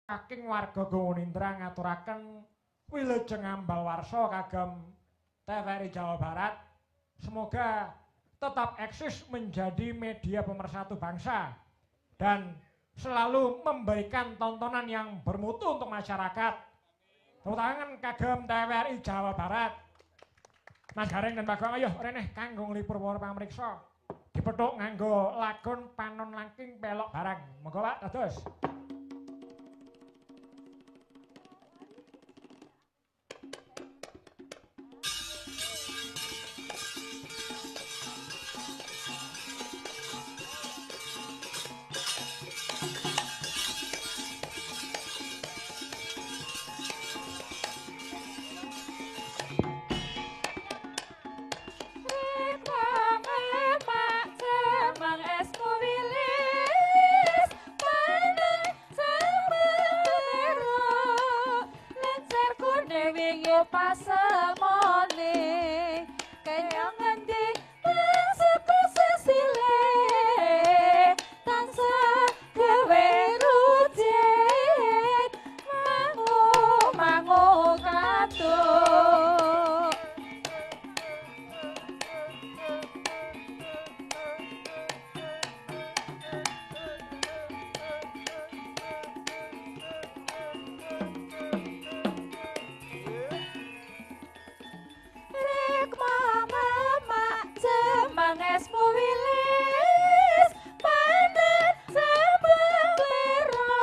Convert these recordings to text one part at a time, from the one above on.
saking warga Gunindra ngaturaken wilujeng ambal warsa kagem TVRI Jawa Barat. Semoga tetap eksis menjadi media pemersatu bangsa dan selalu memberikan tontonan yang bermutu untuk masyarakat. Tepuk tangan kagem TVRI Jawa Barat. Mas Gareng dan Bagong ayo rene kanggo nglipur para pamriksa. Dipethuk nganggo lagon panon langking pelok barang. Monggo Pak, dados. Pasemone kaya ngendi maksudku sesile tansah gawe rutin mangu katuk mangesmu wilis panen sembelira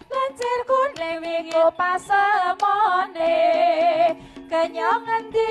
lancir kuning wingi pasemone kenyang ngendi